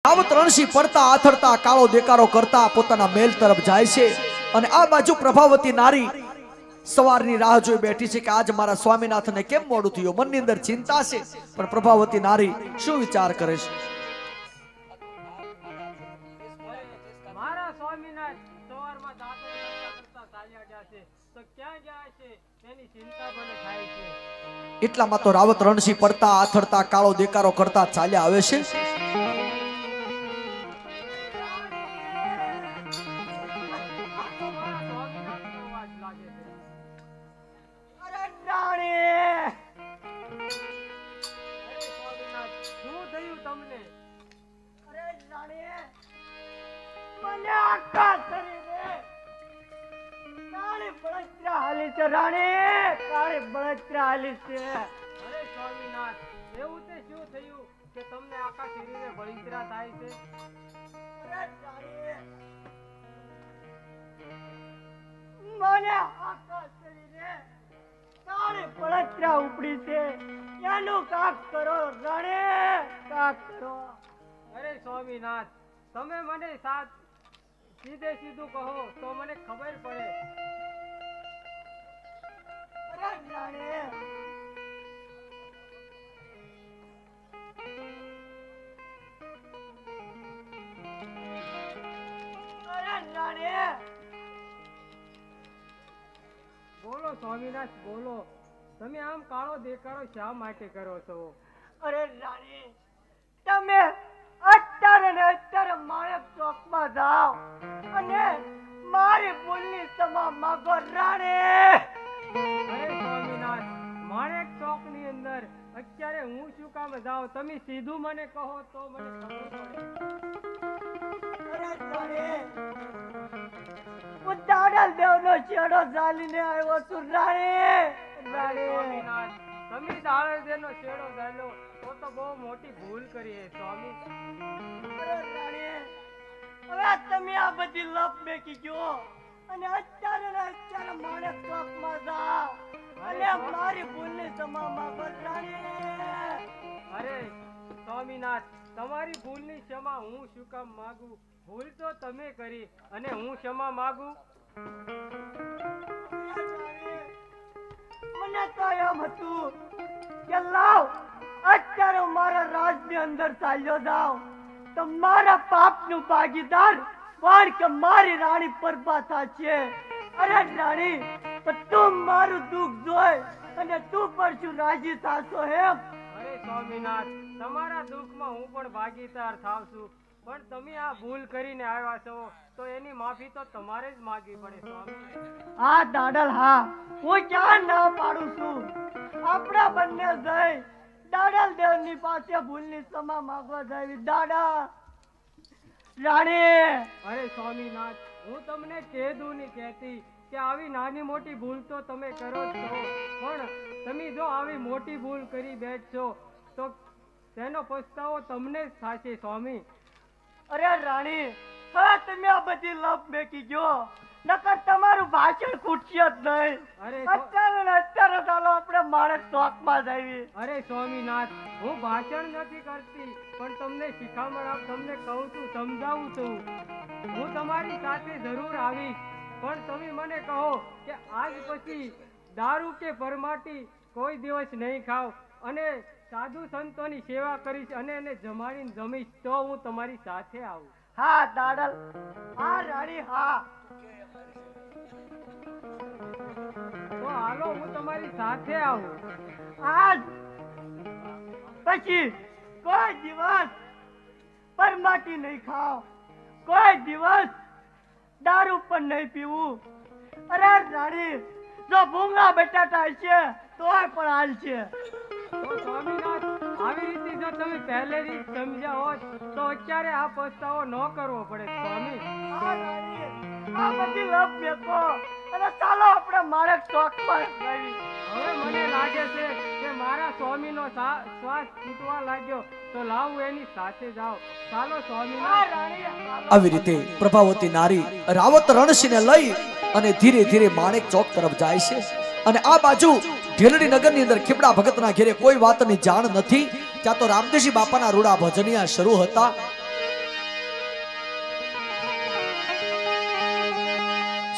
રાવત રણસિંહ પડતા આથડતા કાળો દેકારો કરતા પોતાના મહેલ તરફ જાય છે અને આ બાજુ પ્રભાવતી નારી સવારની રાહ જોઈ બેઠી છે કે આજ મારા સ્વામીનાથને કેમ મોડું થયું. મનની અંદર ચિંતા છે, પણ પ્રભાવતી નારી શું વિચાર કરે છે? મારા સ્વામીનાથ સવારમાં દાંતો કરતા ચાલ્યા ગયા છે, તો ક્યાં ગયા છે તેની ચિંતા મને થાય છે. એટલામાં તો રાવત રણસિંહ પડતા આથડતા કાળો દેકારો કરતા ચાલ્યા આવે છે. ઉપડી છે એનું કાક કરો રાણે, કાક કરો. અરે સ્વામીનાથ, તમે મને સાથ સીધે સીધું કહો તો મને ખબર પડે. અરે રાણે, બોલો સ્વામીનાથ બોલો, તમે આમ કાળો દેખાડો શા માટે કરો છો? અરે રાણી, તમે અત્યારે માણેક ચોકમાં જાઓ અને મારી ભૂલની ક્ષમા માંગો રાણી. અરે સ્વામીનાથ, માણેક ચોકની અંદર અત્યારે હું શું કામ જાઉં? તમે સીધું મને કહો તો મને ખબર પડે. અરે રાણી, હું દાડલ દેવનો છેડો ઝાલીને આવ્યો છું રાણી. સ્વામીનાથ, તમે દાડલ દેવનો છેડો ઝાલ્યો તો બહુ મોટી ભૂલ કરી છે સ્વામી. હવે તમે આ બધી લપ મેકી ગયો અને અત્યારે માણેક ચોકમાં જાઓ અને મારી ભૂલની ક્ષમા માંગો રાણી. અરે સ્વામીનાથ, તમારી ભૂલની ક્ષમા હું શું કામ માંગુ? ભૂલ તો તમે કરી અને હું ક્ષમા માંગુ? મને તો એમ હતું કે લાવ અત્યારે મારા રાજની અંદર ચાલ્યો જાવ તો મારા પાપનું ભાગીદાર પણ કે મારી રાણી પરબા થશે. અરે રાણી, તું મારું દુઃખ જોઈ અને તું પર શું રાજી થાશો એમ? અરે સ્વામીનાથ, તમારા દુઃખમાં હું પણ ભાગીદાર થાવ છું, પણ તમે આ ભૂલ કરીને આવ્યા છો તો એની માફી તો તમારે જ માંગવી પડે સ્વામી. હા દાડલ, હા, હું ક્યાં ના પાડું છું. આપણા બંને જઈ દાડલ દેવની પાસે ભૂલની ક્ષમા માંગવા જાવી. દાડા રાણી. અરે સ્વામીનાથ, હું તમને કહેતું નહીં કહેતી કે આવી નાની મોટી ભૂલ તો તમે કરો જ છો, પણ તમે જો આવી મોટી ભૂલ કરી બેઠશો તો તેનો પસ્તાવો તમને જ થશે સ્વામી. અરે રાણી, હવે તમે આ બધી લપ મેકી ગયો, નકર તમારું ભાષણ ખૂટશે જ નહીં. અત્યારે ચાલો આપણે માણસ ચોકમાં જઈએ. અરે સ્વામીનાથ, હું ભાષણ નથી કરતી, પણ તમને શિખામણ તમને કહું છું, સમજાવું છું. હું તમારી સાથે જરૂર આવીશ, પણ તમે મને કહો કે આજ પછી દારૂ કે પરમાટી કોઈ દિવસ નહીં ખાવ અને સાધુ સંતોની સેવા કરીશ અને એને જમાડીને જમીશ તો હું તમારી સાથે આવું. હા દાડલ, હા રાણી, હા. તો હાલો, હું તમારી સાથે આવું. આજ પછી કોઈ દિવસ પરમાટી નહીં ખાવ, કોઈ દિવસ દારૂ પણ નહીં પીવું. અરે રાણી, જો ભૂંગા બટાટા હશે તોય પણ હાલ છે. તો સ્વામીનાથ, આવી રીતે જો તમે પહેલેથી સમજ્યા હોત તો અત્યારે આ પસ્તાવો ન કરવો પડે સ્વામી. આ બધી લપ મેકો અને ચાલો આપણે માણેક ચોકમાં જઈએ. હવે મને લાગે છે કે મારા સ્વામીનો શ્વાસ છૂટવા લાગ્યો, તો લાવું એની સાથે જાઓ. ચાલો સ્વામીનાથ. આવી રીતે પ્રભાવતી નારી રાવત રણસિંહને લઈ અને ધીરે ધીરે માણેક ચોક તરફ જાય છે. અને આ બાજુ ઢેલડી નગરની અંદર ખીબડા ભગતના ઘેરે કોઈ વાતની જાણ નથી. ત્યાં તો રામદેવજી બાપાના રૂડા ભજનિયા શરૂ હતા.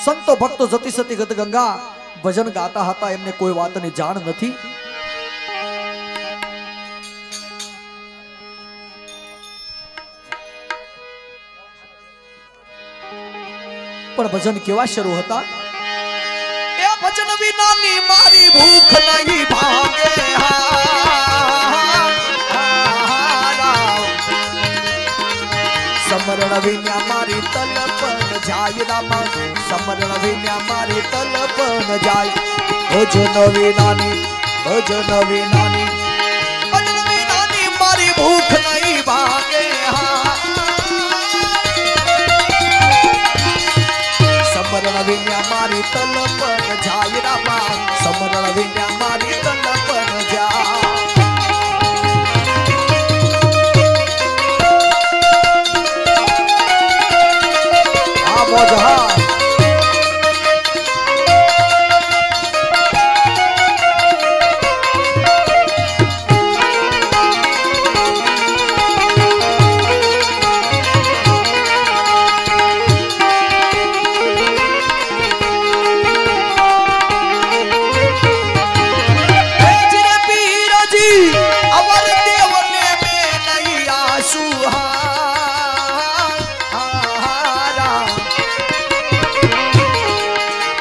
સંતો ભક્તો જતી સતી ગત ગંગા ભજન ગાતા હતા, એમને કોઈ વાતની જાણ નથી. પણ ભજન કેવા શરૂ હતા? એ ભજન વિનાની મારી ભૂખ નહીં ભાગે, સમરણ વિના મારી તલપન જાય રામા, સમરણ વિના મારી તલપન જાય. ભજન વિનાની ભજન વિનાની ભજન વિનાની મારી ભૂખ નહીં ભાગે, સમરણ વિના મારી તલપન જાય રામા, સમરણ વિના મારી તલપન જાય.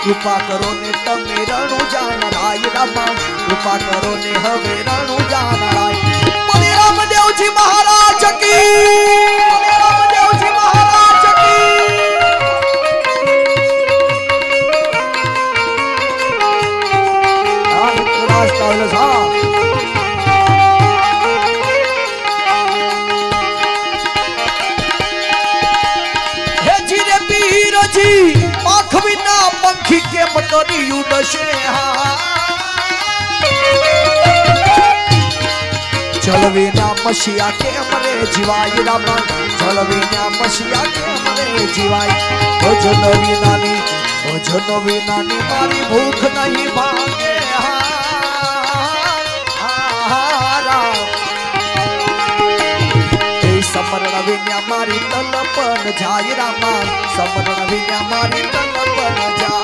કૃપા કરો ને તમે રણુ જાનરાય રામા, કૃપા કરો ને હવે રણુ જાનરાય. બોલે રામદેવજી મહારાજ કી, બોલે રામદેવજી મહારાજ કી. આ રાજ કાવલે સા હે જીરે પીરજી આંખ વિના પંખી કેમ કરી ઉડશે, જળ વિના મસીયા કેમ રે જીવાય રામા, જળ વિના મસીયા કેમ રે જીવાય. ભજન વિનાની મારી ભૂખ નહીં ભાગે, સમરણ વિના મારી તલપન જાય રામા, સમરણ વિના મારી તલપન જાય.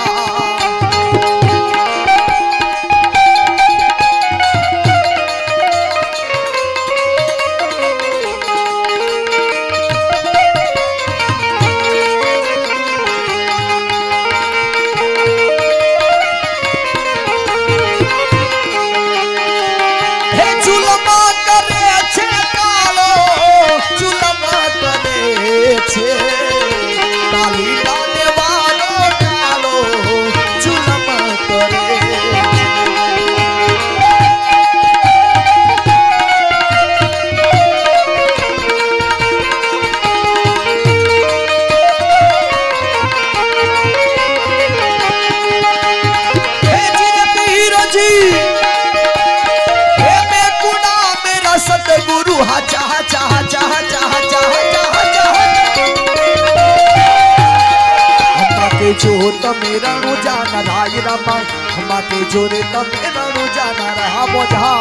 હે ચૂલમા કરે છે કાળો, ચૂલમા કરે છે કાલી લાલે વાળો કાળો, ચૂલમા કરે. હે જીરે પીરજી હે મેં કુડા મેરા સતગુરુ હાચા હાચા હાચા હાચા હાચા હાચા હાચા. હમા કે જો તમે રણુ જાનરાય રામા, હમા કે જો રે તમે રણુ જાનરા. બોધા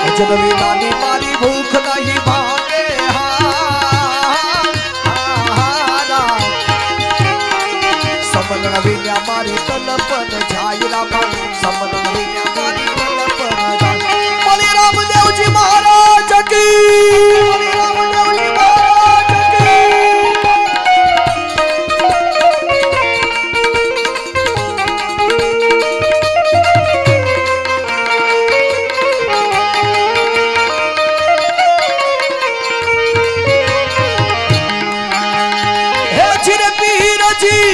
ભજન વિનાની મારી ભૂખ નહીં ભાગે, સમરણ વિના મારી તલપન જાય રામા, સમરણ વિના મારી તલપન જાય. બોલે રામદેવજી મહારાજ કી, બોલે રામદેવજી મહારાજ કી. હે જીરે પીરજી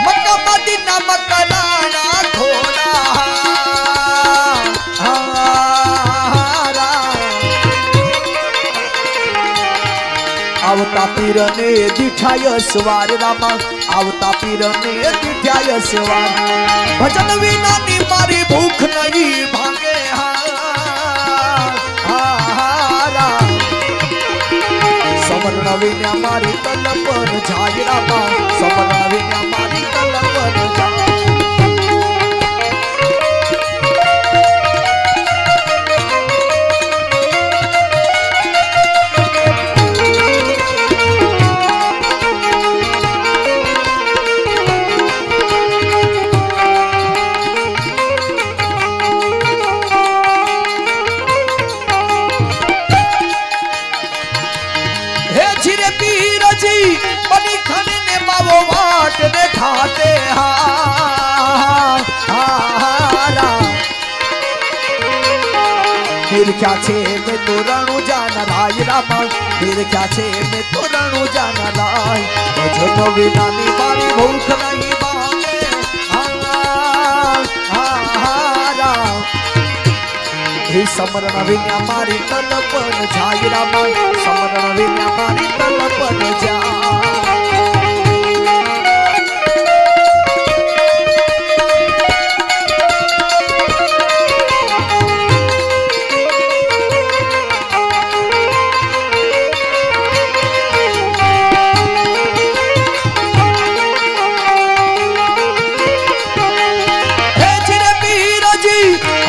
મક્કા મદીના મકરાના ઘોડા, આવતા પીરને દીઠાય સવાર રામા, આવતા પીરને દીઠાય સવાર. ભજન વિનાની મારી ભૂખ નહીં ભાગે, સમરણ વિના મારી તલપન જાય રામા, સમરણ વિના મારી તલપન જાય. નિરખ્યા છે મેં તો રણુજાના રાય રામા, નિરખ્યા છે મેં તો રણુજાના રાય, ભજન વિનાની મારી ભૂખ નહીં ભાગે, રામ હે સમરણ વિના મારી તલપન જાય રામા, સમરણ વિના મારી તલપન જાય।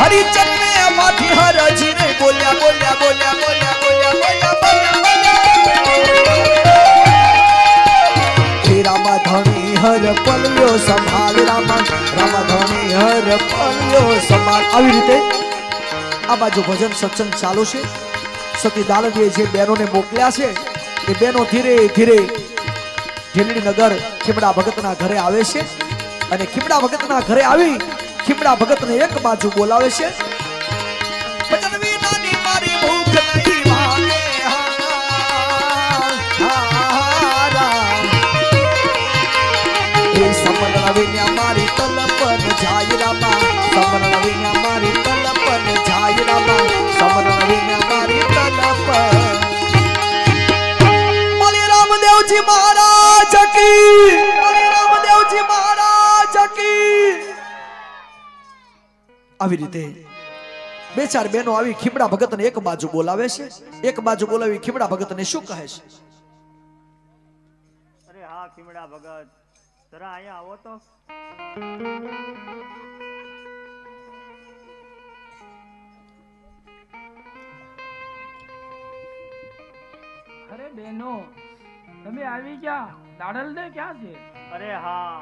હરિચંદ ને માથી હરજી ને બોલ્યા બોલ્યા બોલ્યા બોલ્યા બોલ્યા બોલ્યા બોલ્યા રામા ધણી હર પલ્યો સંભાળ રામા, રામા ધણી હર પલ્યો સંભાળ। આવી રીતે આ બાજુ ભજન સત્સંગ ચાલુ છે। સતી દાલદીએ જે બહેનોને મોકલ્યા છે એ બહેનો ધીરે ધીરે ઢીલડી નગર ખીમડા ભગતના ઘરે આવે છે અને ખીમડા ભગતના ઘરે આવી ખીમડા ભગતને એક બાજુ બોલાવે છે, ભજન વિનાની મારી ભૂખ નહીં ભાગે, એ સમરણ વિના મારી તલપન જાય રામા, સમરણ વિના મારી તલપન જાય રામા, સમરણ વિના મારી તલપન। બોલી રામદેવજી મહારાજ કી, બોલી રામદેવજી મહારાજ કી। આવી રીતે બે ચાર બહેનો આવી ખીમડા ભગતને એક બાજુ બોલાવે છે, એક બાજુ બોલાવી ખીમડા ભગતને શું કહે છે? અરે હા ખીમડા ભગત, જરા અહીંયા આવો તો। અરે બેનો તમે આવી ગયા, દાડલ દે ક્યાં છે? અરે હા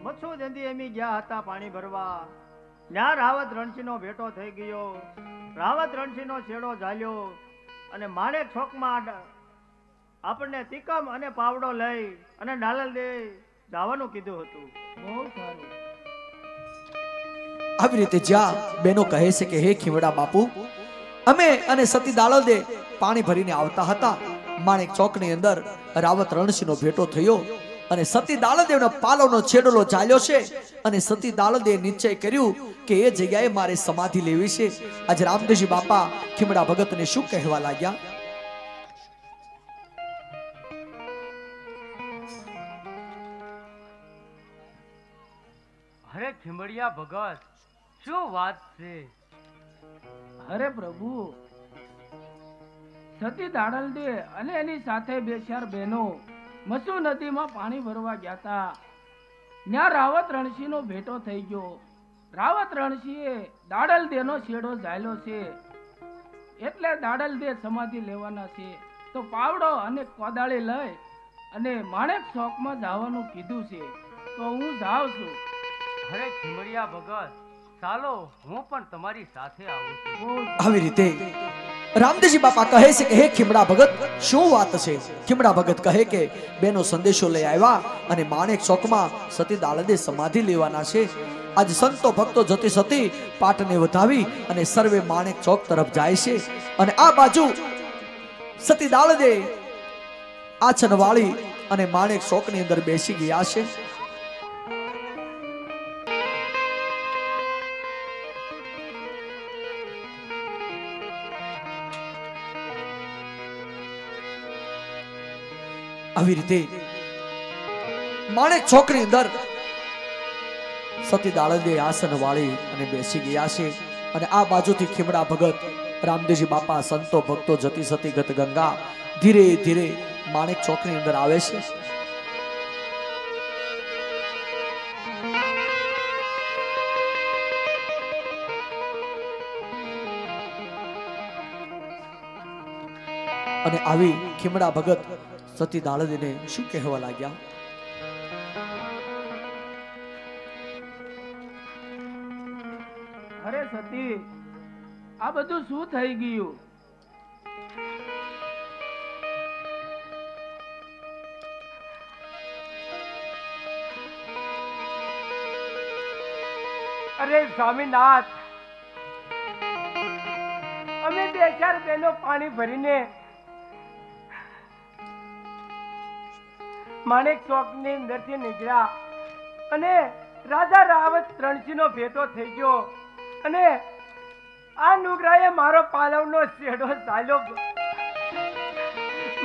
મચ્છુ જંદી એમી ગયા હતા પાણી ભરવા, ત્યાં રાવત રણસીનો ભેટો થઈ ગયો, રાવત રણસીનો છેડો ઝાલ્યો અને માણેક છોકમાં આપણને તિકમ અને પાવડો લઈ અને ડાલલ દે જવાનું કીધું હતું। બહુ સારું। આવી રીતે જ્યાં બેનો કહે છે કે હે ખીમડા બાપુ, અમે અને સતી દાલદે પાણી ભરીને આવતા હતા, માણેક ચોકની અંદર રાવત રણસીનો ભેટો થયો અને સતી દાલદેવનો પાલોનો છેડલો ચાલ્યો છે અને સતી દાલદે નિશ્ચય કર્યું કે એ જગ્યાએ મારે સમાધિ લેવી છે। આજે રામદેવજી બાપા ખીમડા ભગતને શું કહેવા લાગ્યા? અરે ખીમડિયા ભગત, શું વાત છે? અરે પ્રભુ, સતી દાડલ દે અને એની સાથે બે ચાર બહેનો મસુ નદીમાં પાણી ભરવા ગયા હતા, ત્યાં રાવત રણસીનો ભેટો થઈ ગયો, રાવત રણસીએ દાડલ દેનો છેડો ઝાલ્યો છે, એટલે દાડલ દે સમાધિ લેવાના છે, તો પાવડો અને કોદાળી લઈ અને માણેક ચોકમાં જવાનું કીધું છે, તો હું જાઉં છું। અરે ખીમડિયા ભગત, ચાલો હું પણ તમારી સાથે આવું છું। આવી રીતે રામદેવજી બાપા કહે છે કે હે ખીમડા ભગત, શું વાત છે? ખીમડા ભગત કહે કે બેનો સંદેશો લઈ આવ્યા અને માણેક ચોકમાં સતી દાલદે સમાધિ લેવાના છે। આજ સંતો ભક્તો જતી સતી પાટને વધાવી અને સર્વે માણેક ચોક તરફ જાય છે અને આ બાજુ સતી દાલદે આછન વાળી અને માણેક ચોકની અંદર બેસી ગયા છે। આવી રીતે માણેક ચોકની અંદર સતી દાલદે આસન વાળી અને બેસી ગયા છે અને આ બાજુથી ખીમડા ભગત, રામદેવજી બાપા, સંતો ભક્તો જતી સતી ગત ગંગા ધીરે ધીરે માણેક ચોકની અંદર આવે છે। અને આવી ખીમડા ભગત સતી દાલદીને શું કહેવા લાગ્યા? અરે સતી, આ બધું શું થઈ ગયું? અરે સ્વામીનાથ, બે ચાર બહેનો પાણી ભરીને માણેક ચોક ની અંદર થી નીકળ્યા અને રાજા રાવત રણછીનો ભેટો થઈ ગયો અને આ નુગરાએ મારો પાલવનો શેડો ચાલ્યો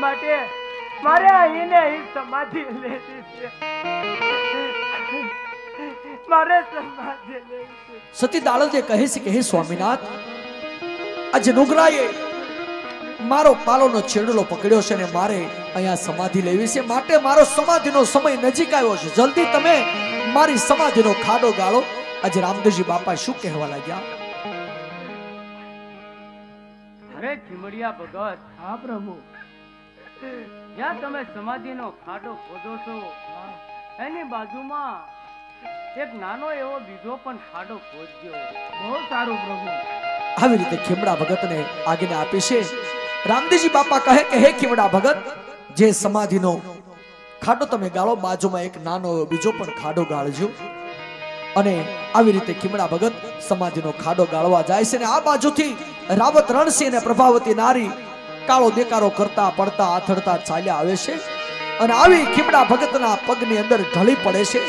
માટે મારે અહીં સમાધિ લેવી છે. મારે સમાધિ લેવી છે. સતી દાળદે કહે છે કે હે સ્વામીનાથ, આજે નુગરાએ મારો પાલોનો છેડલો પકડ્યો છે અને મારે અહીંયા સમાધિ લેવી છે, માટે મારો સમાધિનો સમય નજીક આવ્યો છે. જલ્દી તમે મારી સમાધિનો ખાડો ગાળો. આજે રામદેવજી બાપા શું કહેવા લાગ્યા? અરે ચીમડિયા ભગત, હા પ્રભુ. જ્યાં તમે સમાધિનો ખાડો ખોદો છો એની બાજુમાં એક નાનો એવો બીજો પણ ખાડો ખોદજો. બહુ સારું પ્રભુ. આવી રીતે ખીમડા ભગતને આજ્ઞા આપી છે. રામદેવજી બાપા કહે કે હે ખીમડા ભગત, જે સમાધિનો ખાડો તમે ગાળો, બાજુમાં એક નાનો બીજો પણ ખાડો ગાળજો. અને આવી રીતે ખીમડા ભગત સમાધિનો ખાડો ગાળવા જાય છે. અને આ બાજુથી રાવત રણસિંહ અને પ્રભાવતી નારી કાળો દેકારો કરતા પડતા આથડતા ચાલ્યા આવે છે અને આવી ખીમડા ભગતના પગની અંદર ઢળી પડે છે.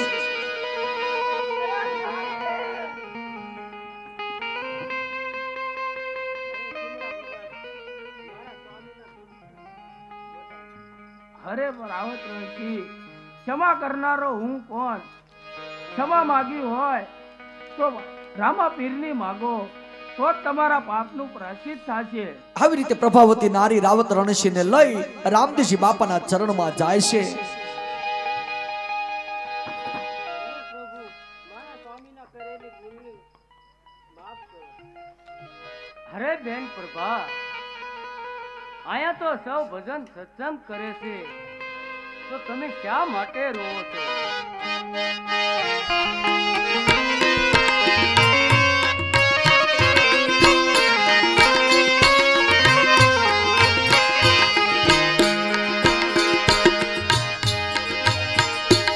અરે રાવત રણસિંહ, ક્ષમા કરનારો હું કોણ? ક્ષમા માગી હોય તો રામા પીરની માગો, તો જ તમારા પાપનું પ્રાયશ્ચિત થશે. આવી રીતે પ્રભાવતી નારી રાવત રણસિંહને લઈ રામદેવજી બાપાના ચરણમાં જાય છે. અરે બેન પ્રભા, આયા તો સૌ ભજન સત્સંગ કરે છે, તો તમે શા માટે રોવો છો?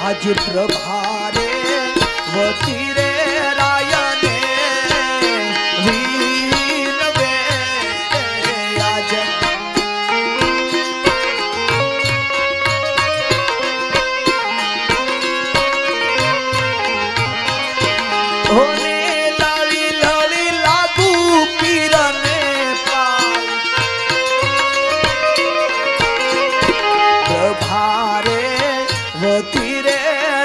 આજે પ્રભારે વતી રે રાયને વીરવે આજે ઓને લાલી લાલી લાગુ પીરને પાલ પ્રભારે વતી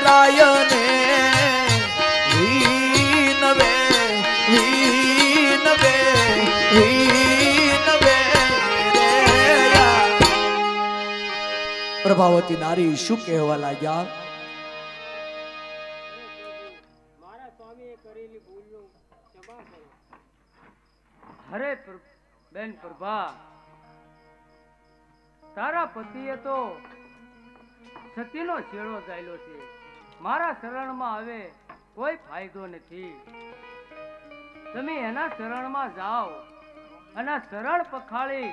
રાયને વીનવે વીનવે વીનવે. પ્રભાવતી નારી શું કહેવા લાગ્યા? અરે બેન પ્રભા, તારા પતિએ તો સતીનો છેડો ચાલ્યો છે, મારા શરણમાં હવે કોઈ ફાયદો નથી. તમે એના શરણમાં જાઓ અને શરણ પખાળી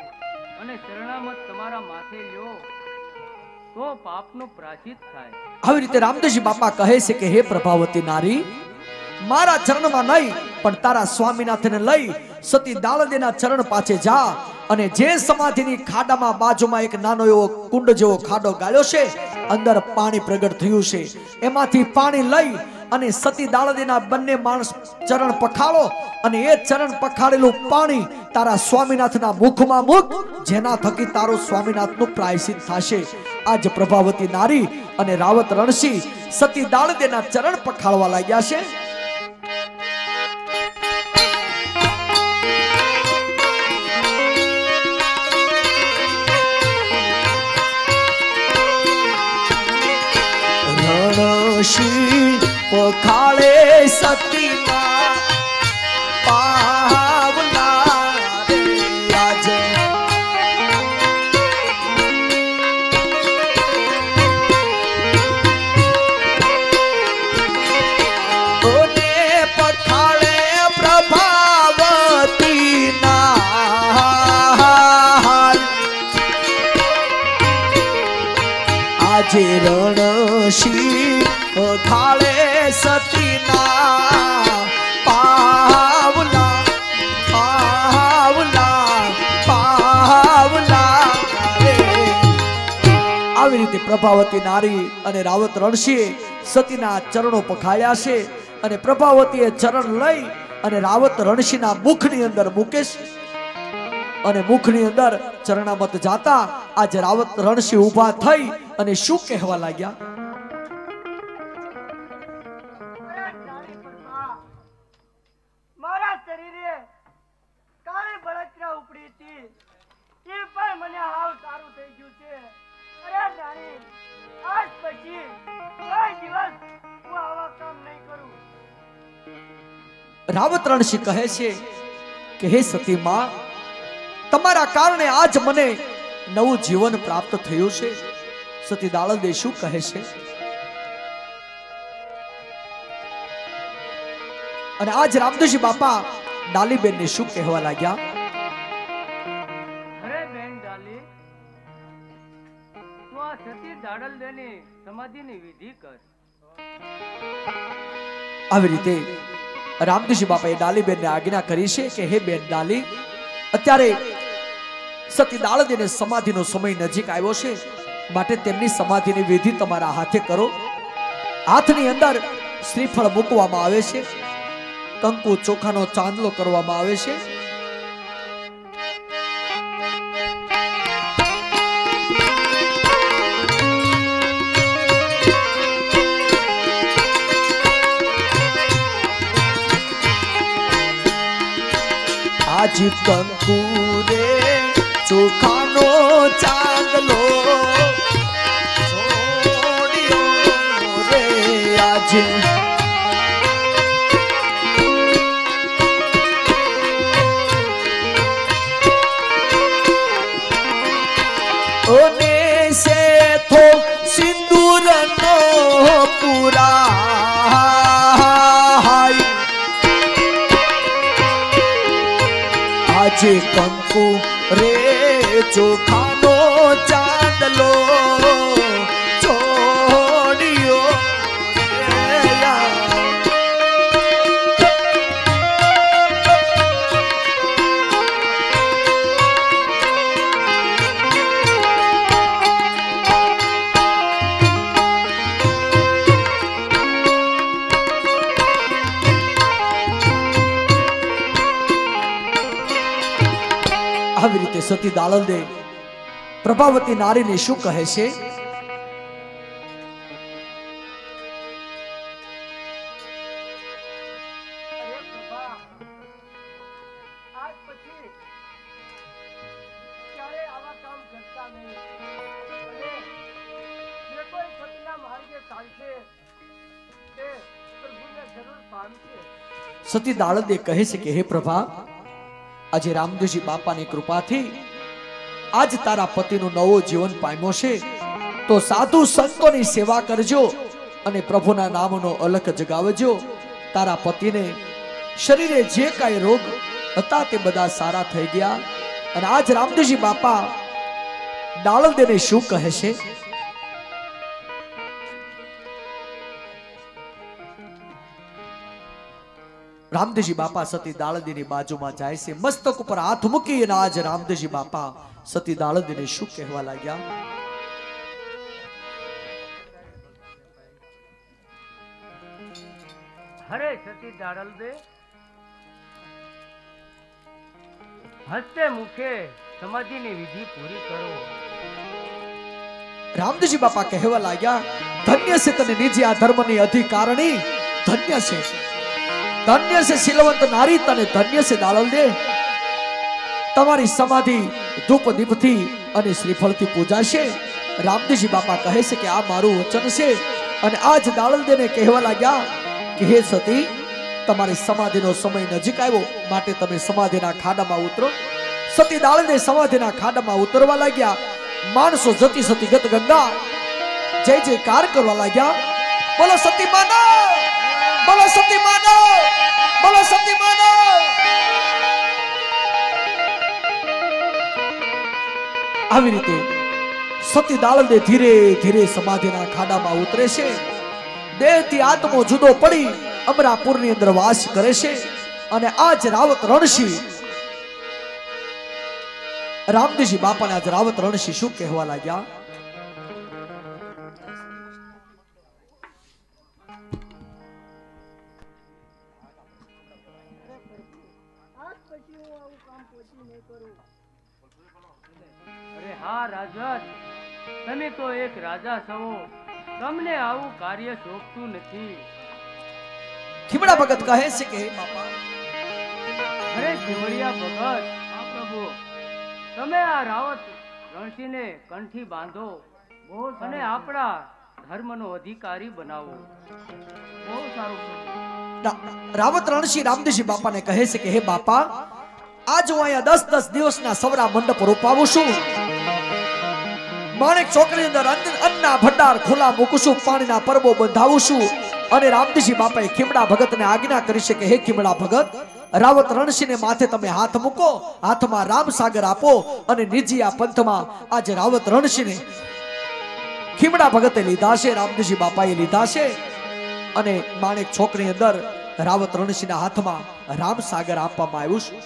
અને શરણામત તમારા માથે લ્યો તો પાપનું પ્રાયશ્ચિત થાય. આવી રીતે રામદેવજી બાપા કહે છે કે હે પ્રભાવતી નારી, મારા ચરણમાં નહીં પણ તારા સ્વામીનાથને લઈ સતી દાળદેના ચરણ પાસે જા અને જે સમાધિની ખાડામાં બાજુમાં એક નાનો એવો કુંડ જેવો ખાડો ગાળ્યો છે, અંદર પાણી પ્રગટ થયું છે, એમાંથી પાણી લઈ અને સતી દાળદેના બંને માણસ ચરણ પખાળો અને એ ચરણ પખાળેલું પાણી તારા સ્વામીનાથના મુખમાં મૂક, જેના થકી તારો સ્વામીનાથનું પ્રાયશ્ચિત થશે. આજ પ્રભાવતી નારી અને રાવત રણસિંહ સતી દાળદેના ચરણ પખાળવા લાગ્યા છે. રણસિંહ પખાળે સતીના પાવના રે આજે ઓને પખાળે પ્રભાવતીના આજે રણસિંહ ખાળે સતીના પાવના પાવના આવી રીતે પ્રભાવતી નારી અને રાવત રણસિંહે સતીના ચરણો પખાળ્યા છે અને પ્રભાવતીએ ચરણ લઈ અને રાવત રણસિંહના મુખની અંદર મૂકે છે અને મુખની અંદર ચરણામત જાતા આજે રાવત રણસિંહ ઊભા થઈ અને શું કહેવા લાગ્યા? મારા શરીરે કાળી બળતરા ઉપડી હતી, એ પણ મને હાવ સારું થઈ ગયું છે. અરે રાણી, આજ પછી કોઈ દિવસ હું આવા કામ નહીં કરું. રાવત રણસિંહ કહે છે કે હે સતી માં, તમારા કારણે આજ મને નવું જીવન પ્રાપ્ત થયું છે. સતી દાળદે શું કહે છે? અને આજ રામદેવજી બાપા ડાલીબેન ને શું કહેવા લાગ્યા? અરે બેન ડાલી, તું આ સતી દાડલદેની સમાધિની વિધિ કર. આવી રીતે રામદેવજી બાપાએ ડાલીબેન ને આજ્ઞા કરી છે કે હે બેન ડાલી, અત્યારે સતી દાળદેને સમાધિનો સમય નજીક આવ્યો છે, માટે તેમની સમાધિની વિધિ તમારા હાથે કરો. હાથની અંદર શ્રીફળ મૂકવામાં આવે છે, કંકુ ચોખાનો ચાંદલો કરવામાં આવે છે. આજ કંકુ રે ચોખાનો ચાંદલો છોડ્યો રે આજે ઓને સે થો સિંદૂરનો પુરાય આજે કંકુ રે ચોખાનો ચાંદલો છોડ્યો આવી રીતે સતી દાળદે પ્રભાવતી નારીને શું કહે છે? અરે પ્રભા, આજ પછી ક્યારે આવા કામ કરતા નહીં. અને જે કોઈ સતીના માર્ગે ચાલશે તે પ્રભુને જરૂર પામશે. સતી દાળદે કહે છે કે હે પ્રભા, આજે રામદેવજી બાપાની કૃપાથી આજ તારા પતિનું નવો જીવન પામ્યો છે, તો સાધુ સંતોની સેવા કરજો અને પ્રભુના નામનો અલખ જગાવજો. તારા પતિને શરીરે જે કાંઈ રોગ હતા તે બધા સારા થઈ ગયા. અને આજ રામદેવજી બાપા દાળદેને શું કહે છે? રામદેવજી બાપા સતી દાળદીની બાજુમાં જાય છે, મસ્તક ઉપર હાથ મૂકી અને આજ રામદેવજી બાપા સતી દાળદીને શું કહેવા લાગ્યા? હરે સતી દાડલદે, હસ્તે મુખે સમાધિની વિધિ પૂરી કરો. રામદેવજી બાપા કહેવા લાગ્યા, ધન્ય છે તને નિજ આ ધર્મની અધિકારણી, ધન્ય છે, ધન્ય છે શીલવંત નારી, તને ધન્ય છે દાળદે. તમારી સમાધિ ધૂપ દીપથી અને શ્રીફળથી પૂજાશે. રામદેવજી બાપા કહે છે કે આ મારું વચન છે. અને આજ દાળદેને કહેવા લાગ્યા કે હે સતી, તમારી સમાધિનો સમય નજીક આવ્યો, માટે તમે સમાધિના ખાડામાં ઉતરો. સતી દાળદે સમાધિના ખાડામાં ઉતરવા લાગ્યા. માણસો જતી સતી ગત ગંગા જય જયકાર કરવા લાગ્યા. બોલો સતી માનો, બોલો સતી માનો, બોલો સતી માનો. આવી રીતે સતી દાળદે ધીરે ધીરે સમાધિના ખાડામાં ઉતરે છે. દેહથી આત્મો જુદો પડી અમરાપુરની અંદર વાસ કરે છે. અને આજ રાવત રણસિંહ, રામદેવજી બાપાને આજ રાવત રણસિંહ શું કહેવા લાગ્યા? તમે તો એક રાજા છો, તમને આવું કાર્ય શોભતું નથી. ખીમડા ભગત કહે છે કે હે બાપા, અરે ખીમડિયા ભગત, આ પ્રભુ, તમે આ રાવત રણસિંહને કંઠી બાંધો અને આપણા ધર્મનો અધિકારી બનાવો. બહુ સારું રાવત રણસિંહ રામદેવજી બાપાને કહે છે કે હે બાપા, આજ હું અહીંયા 10 દિવસના સવરા મંડપ રોપાવું છું. માણેક ચોકની અંદર અન્નના ભંડાર ખુલ્લા મૂકું છું, પાણીના પરબો બંધાવું છું. અને રામદેવજી બાપાએ ખીમડા ભગતને આજ્ઞા કરી છે કે હે ખીમડા ભગત, રાવત રણસિંહને માથે તમે હાથ મૂકો, હાથમાં રામસાગર આપો અને નિજીયા પંથમાં આજે રાવત રણસિંહને ખીમડા ભગતે લીધા છે, રામદેવજી બાપાએ લીધા છે. અને માણેક છોકરી અંદર રાવત રણસિંહના હાથમાં રામસાગર આપવામાં આવ્યું છે.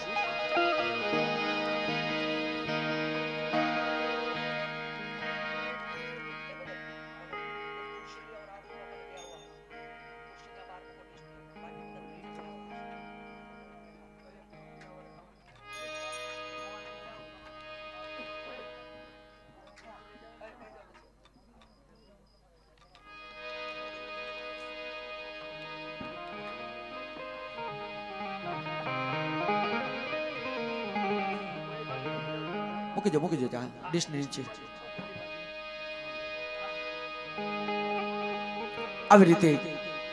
મૂકી દો ત્યાં ડિશની નીચે. આવી રીતે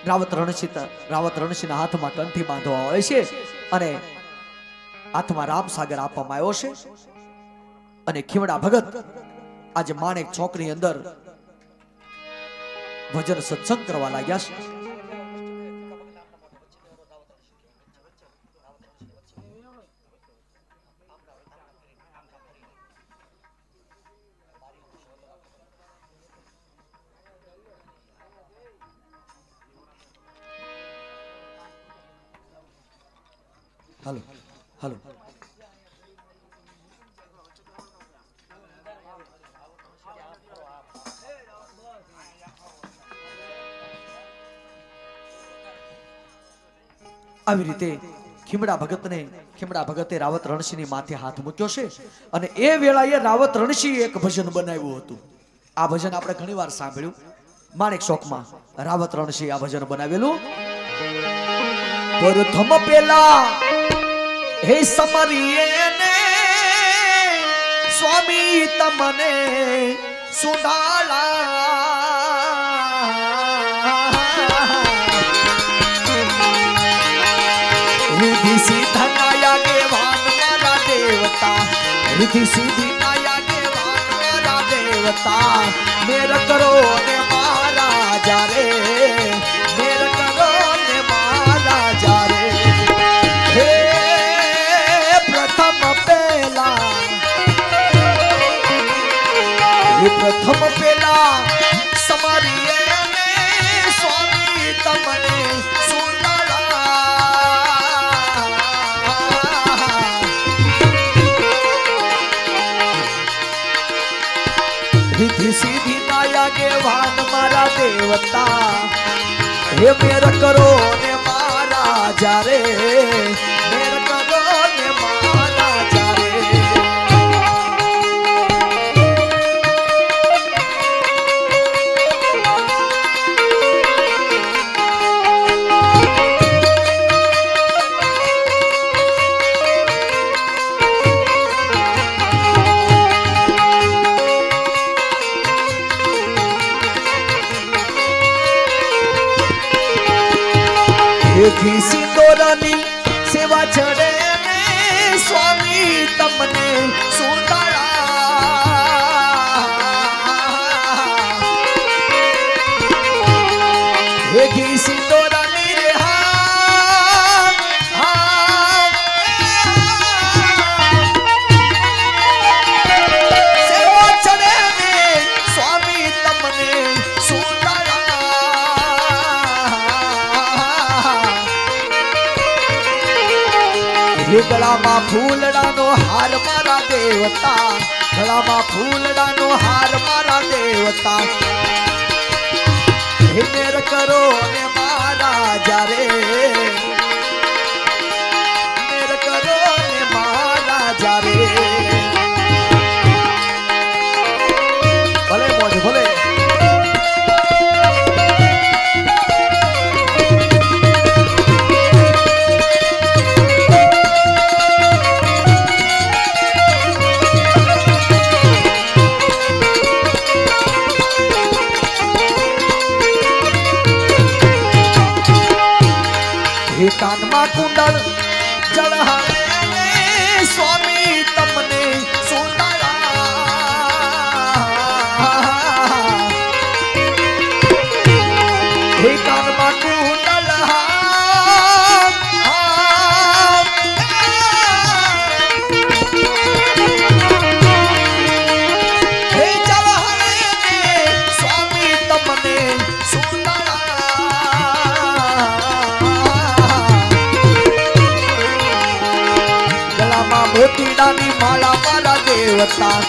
રાવત રણસિંહના હાથમાં કંઠી બાંધવામાં આવે છે અને હાથમાં રામસાગર આપવામાં આવ્યો છે. અને ખીમડા ભગત આજે માણેક ચોકની અંદર ભજન સત્સંગ કરવા લાગ્યા છે. હાલો હાલો આવી રીતે ખીમડા ભગતે રાવત રણસિંહની માથે હાથ મૂક્યો છે. અને એ વેળાએ રાવત રણસિંહે એક ભજન બનાવ્યું હતું. આ ભજન આપણે ઘણીવાર સાંભળ્યું. માણેક ચોકમાં રાવત રણસિંહે આ ભજન બનાવેલું. પ્રથમ પેલા હે સમરીએને સ્વામી તમને સુડાળા રિધિ સીધા નાયા દેવાન મારા દેવતા, રિધિ સીધી નાયા દેવાન મારા દેવતા, મેર કરો ને મારા જારે, મેર કરો ને મારા જારે. હે પ્રથમ પેલા સમરીએ સ્વામી તમને રિધિ સીધી નાયા દેવાન મારા દેવતા, હે મેર કરો ને મારા જારે, મેર કરો ને મારા જારે. એથી સિંદોરની સેવા ચડે ને સ્વામી તમને સુંદરા. એથી સિંદોરની રે સેવા ચડે ને સ્વામી તમને સુંદરા. ગળામાં ફૂલડાનો હાર મારા દેવતા, ગળામાં ફૂલડાનો હાર મારા દેવતા, હે મેર કરો ને મારા જારે, મેર કરો ને મારા જારે. મોજ ભલે કાનમાં કુંડળ જળહાણે સ્વામી તમને સુંદરા હે કાનમાં કુંડળ હે જળહાણે સ્વામી તમને સુંદરા મોતીડાની માળા મારા દેવતા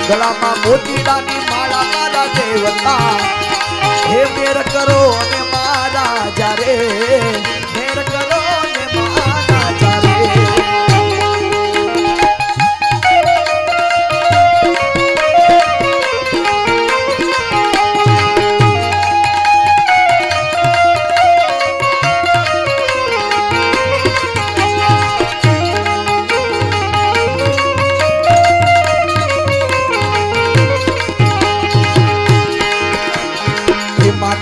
ગળામાં મોતીડાની માળા મારા દેવતા હે મેર કરો અને મારા જારે મેર કરો અને મારા જારે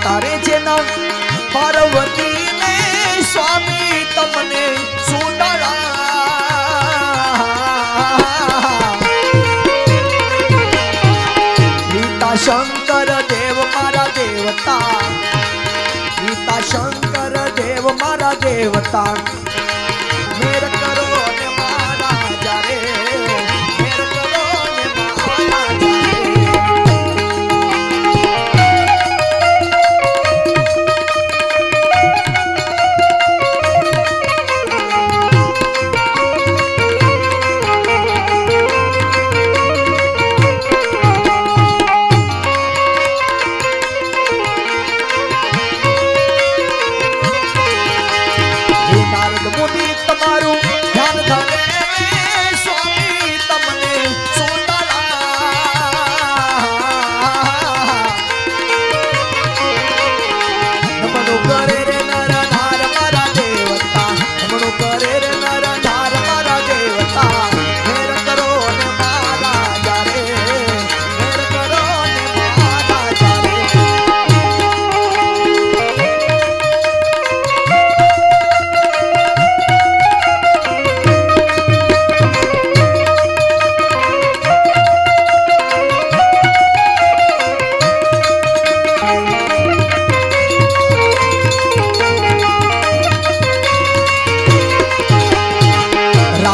તારે જેના પાર્વતી ને સ્વામી તમને સુંદરા ગીતા શંકર દેવ મારા દેવતા ગીતા શંકર દેવ મારા દેવતા મેર કરો ને મારા જારે મેર કરો ને મારા જારે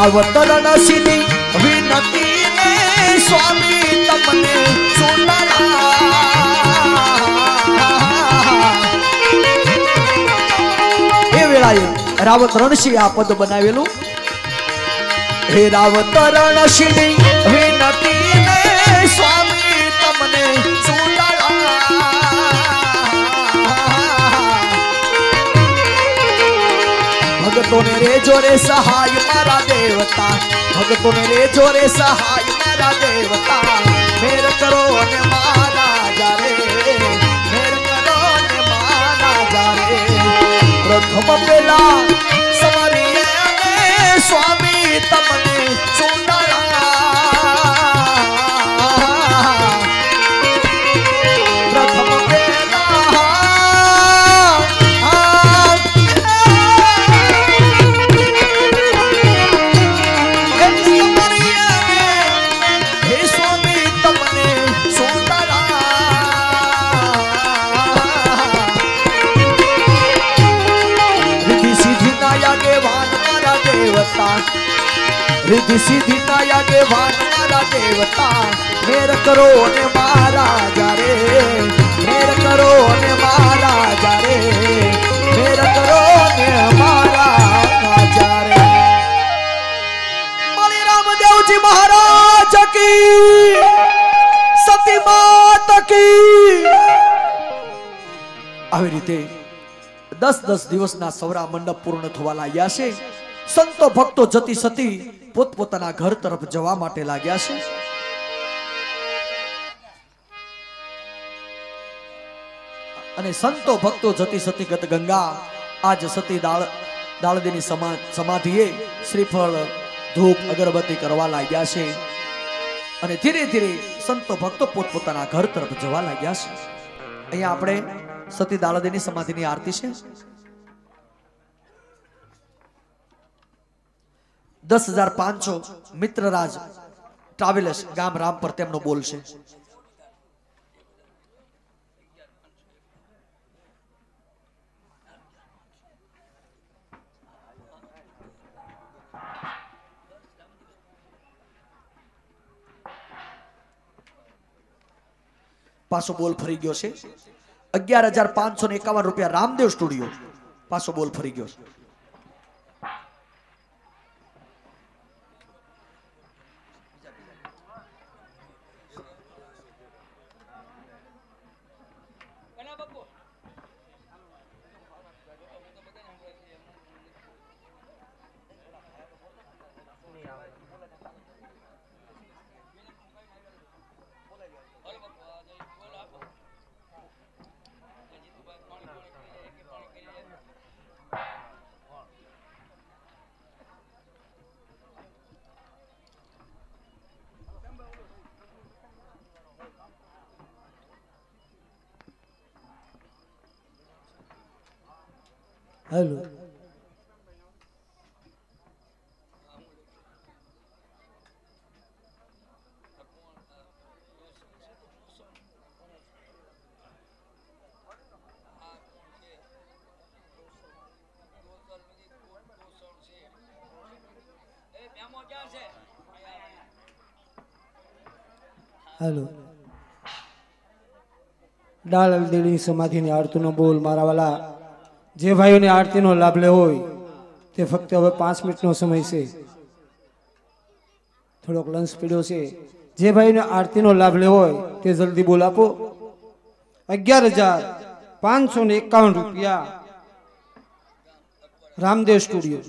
અવતરણ સીધી વિનતી ને સ્વામી તમને સુંદરા એ વેળાએ રાવત રણસિંહ આ પદ બનાવેલું હે રાવત રણસિંહ વિનતી ને સ્વામી તમને સુંદરા ભગતોને રેજો રે સહાય મારા દેવતા ભગતોને રેજો રે સહાય મારા દેવતા મેર કરો ને મારા જારે મેર કરો ને મારા જારે પ્રથમ પેલા સવારીએ અને સ્વામી તમને સુંદરા પ્રથમ रिद्धि सिद्धि नाया के वान मारा देवता मेर करो ने मारा जारे मेर करो ने मारा जारे मेर करो ने मारा जारे बलि रामदेव जी महाराज की सती माता की આવી રીતે 10 દિવસના સવરા મંડપ પૂર્ણ થવા લાગ્યા છે સંતો ભક્તો જતી સતી પોતપોતાના ઘર તરફ જવા માટે લાગ્યા છે અને સંતો ભક્તો જતી સતી ગત ગંગા આજ સતી દાળદીની સમાધિએ શ્રીફળ ધૂપ અગરબત્તી કરવા લાગ્યા છે અને ધીરે ધીરે સંતો ભક્તો પોતપોતાના ઘર તરફ જવા લાગ્યા છે. અહીંયા આપણે સતી દાળદીની સમાધિની આરતી છે. 10,500 મિત્રરાજ ટ્રાવેલર્સ ગામ રામપર તેમનો બોલ છે. પાછો બોલ ફરી ગયો છે. 11,551 રૂપિયા રામદેવ સ્ટુડિયો. પાછો બોલ ફરી ગયો છે. હેલો હેલો દાળદીની સમાધિની આરતીનો બોલ મારા વાલા જે ભાઈઓને આરતીનો લાભ લેવો હોય તે ફક્ત હવે 5 મિનિટનો સમય છે. થોડોક લંચ પીડ્યો છે. જે ભાઈને આરતીનો લાભ લેવો હોય તે જલ્દી બોલ આપો. 11,551 રૂપિયા રામદેવ સ્ટુડિયો.